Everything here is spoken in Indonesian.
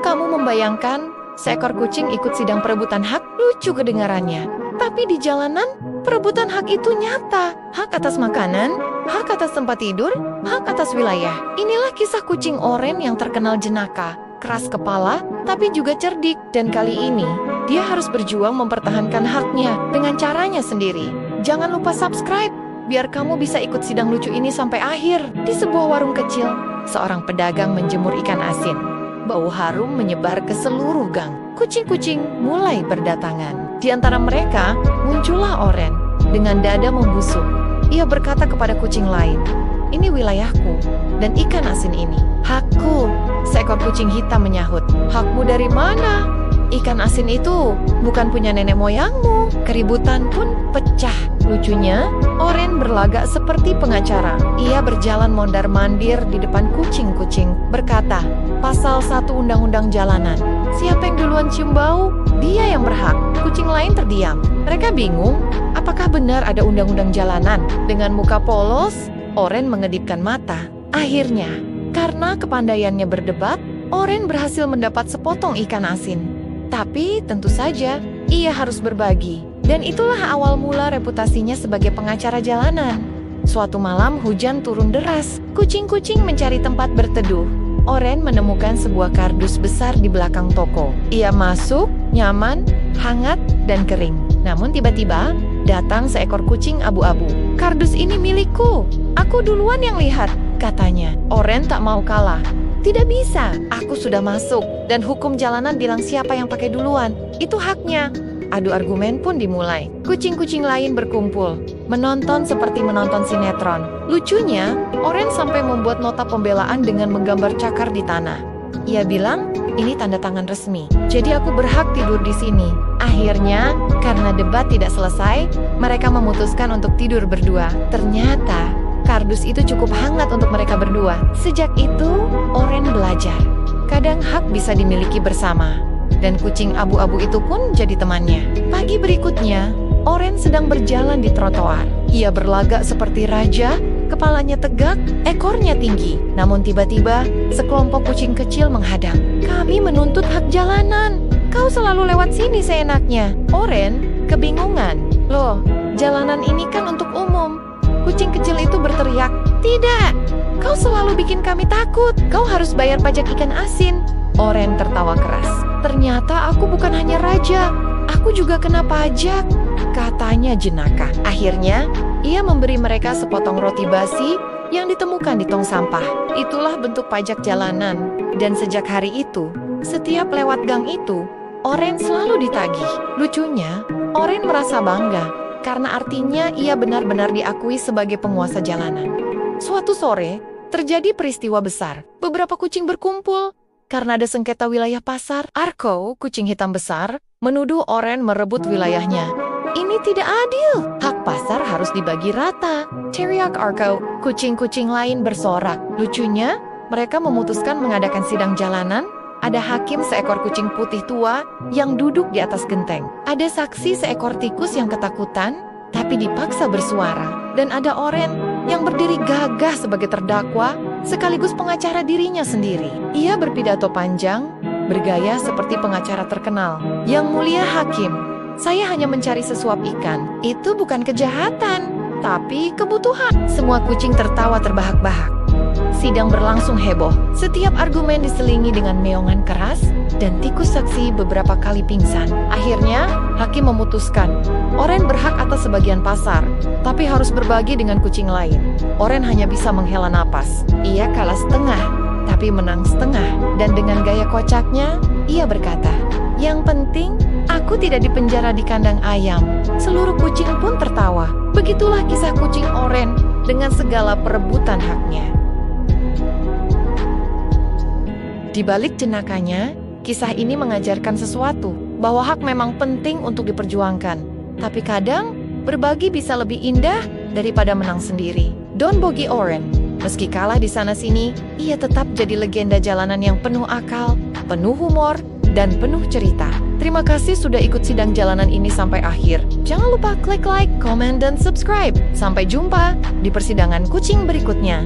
kamu membayangkan seekor kucing ikut sidang perebutan hak? Lucu kedengarannya. Tapi di jalanan, perebutan hak itu nyata. Hak atas makanan, hak atas tempat tidur, hak atas wilayah. Inilah kisah kucing oren yang terkenal jenaka, keras kepala, tapi juga cerdik. Dan kali ini, dia harus berjuang mempertahankan haknya dengan caranya sendiri. Jangan lupa subscribe, biar kamu bisa ikut sidang lucu ini sampai akhir. Di sebuah warung kecil, seorang pedagang menjemur ikan asin. Bau harum menyebar ke seluruh gang. Kucing-kucing mulai berdatangan. Di antara mereka, muncullah Oren dengan dada membusuk. Ia berkata kepada kucing lain, "Ini wilayahku, dan ikan asin ini hakku." Seekor kucing hitam menyahut, "Hakmu dari mana? Ikan asin itu bukan punya nenek moyangmu." Keributan pun pecah. Lucunya, Oren berlagak seperti pengacara. Ia berjalan mondar-mandir di depan kucing-kucing, berkata, "Pasal 1 Undang-Undang Jalanan. Siapa yang duluan cium bau, dia yang berhak." Kucing lain terdiam. Mereka bingung, apakah benar ada undang-undang jalanan? Dengan muka polos, Oren mengedipkan mata. Akhirnya, karena kepandaiannya berdebat, Oren berhasil mendapat sepotong ikan asin. Tapi tentu saja, ia harus berbagi. Dan itulah awal mula reputasinya sebagai pengacara jalanan. Suatu malam hujan turun deras. Kucing-kucing mencari tempat berteduh. Oren menemukan sebuah kardus besar di belakang toko. Ia masuk, nyaman, hangat, dan kering. Namun tiba-tiba, datang seekor kucing abu-abu. "Kardus ini milikku. Aku duluan yang lihat," katanya. Oren tak mau kalah. "Tidak bisa, aku sudah masuk. Dan hukum jalanan bilang siapa yang pakai duluan, itu haknya." Adu argumen pun dimulai. Kucing-kucing lain berkumpul, menonton seperti menonton sinetron. Lucunya, Oren sampai membuat nota pembelaan dengan menggambar cakar di tanah. Ia bilang, "Ini tanda tangan resmi, jadi aku berhak tidur di sini." Akhirnya, karena debat tidak selesai, mereka memutuskan untuk tidur berdua. Ternyata, kardus itu cukup hangat untuk mereka berdua. Sejak itu, Oren belajar. Kadang hak bisa dimiliki bersama. Dan kucing abu-abu itu pun jadi temannya. Pagi berikutnya, Oren sedang berjalan di trotoar. Ia berlagak seperti raja, kepalanya tegak, ekornya tinggi. Namun tiba-tiba, sekelompok kucing kecil menghadang. "Kami menuntut hak jalanan. Kau selalu lewat sini seenaknya." Oren kebingungan. "Loh, jalanan ini kan untuk umum." Kucing kecil itu berteriak, "Tidak! Kau selalu bikin kami takut. Kau harus bayar pajak ikan asin." Oren tertawa keras. "Ternyata aku bukan hanya raja, aku juga kena pajak," katanya jenaka. Akhirnya, ia memberi mereka sepotong roti basi yang ditemukan di tong sampah. Itulah bentuk pajak jalanan. Dan sejak hari itu, setiap lewat gang itu, Oren selalu ditagih. Lucunya, Oren merasa bangga, karena artinya ia benar-benar diakui sebagai penguasa jalanan. Suatu sore, terjadi peristiwa besar. Beberapa kucing berkumpul. Karena ada sengketa wilayah pasar, Arko, kucing hitam besar, menuduh Oren merebut wilayahnya. "Ini tidak adil. Hak pasar harus dibagi rata," teriak Arko. Kucing-kucing lain bersorak. Lucunya, mereka memutuskan mengadakan sidang jalanan. Ada hakim seekor kucing putih tua yang duduk di atas genteng. Ada saksi seekor tikus yang ketakutan, tapi dipaksa bersuara. Dan ada Oren yang berdiri gagah sebagai terdakwa, sekaligus pengacara dirinya sendiri. Ia berpidato panjang, bergaya seperti pengacara terkenal. "Yang mulia hakim, saya hanya mencari sesuap ikan. Itu bukan kejahatan, tapi kebutuhan." Semua kucing tertawa terbahak-bahak. Sidang berlangsung heboh. Setiap argumen diselingi dengan meongan keras, dan tikus saksi beberapa kali pingsan. Akhirnya, hakim memutuskan, Oren berhak atas sebagian pasar, tapi harus berbagi dengan kucing lain. Oren hanya bisa menghela napas. Ia kalah setengah, tapi menang setengah. Dan dengan gaya kocaknya, ia berkata, "Yang penting, aku tidak dipenjara di kandang ayam." Seluruh kucing pun tertawa. Begitulah kisah kucing Oren dengan segala perebutan haknya. Di balik jenakanya, kisah ini mengajarkan sesuatu, bahwa hak memang penting untuk diperjuangkan. Tapi kadang, berbagi bisa lebih indah daripada menang sendiri. Don't bogi Oren. Meski kalah di sana-sini, ia tetap jadi legenda jalanan yang penuh akal, penuh humor, dan penuh cerita. Terima kasih sudah ikut sidang jalanan ini sampai akhir. Jangan lupa klik like, komen, dan subscribe. Sampai jumpa di persidangan kucing berikutnya.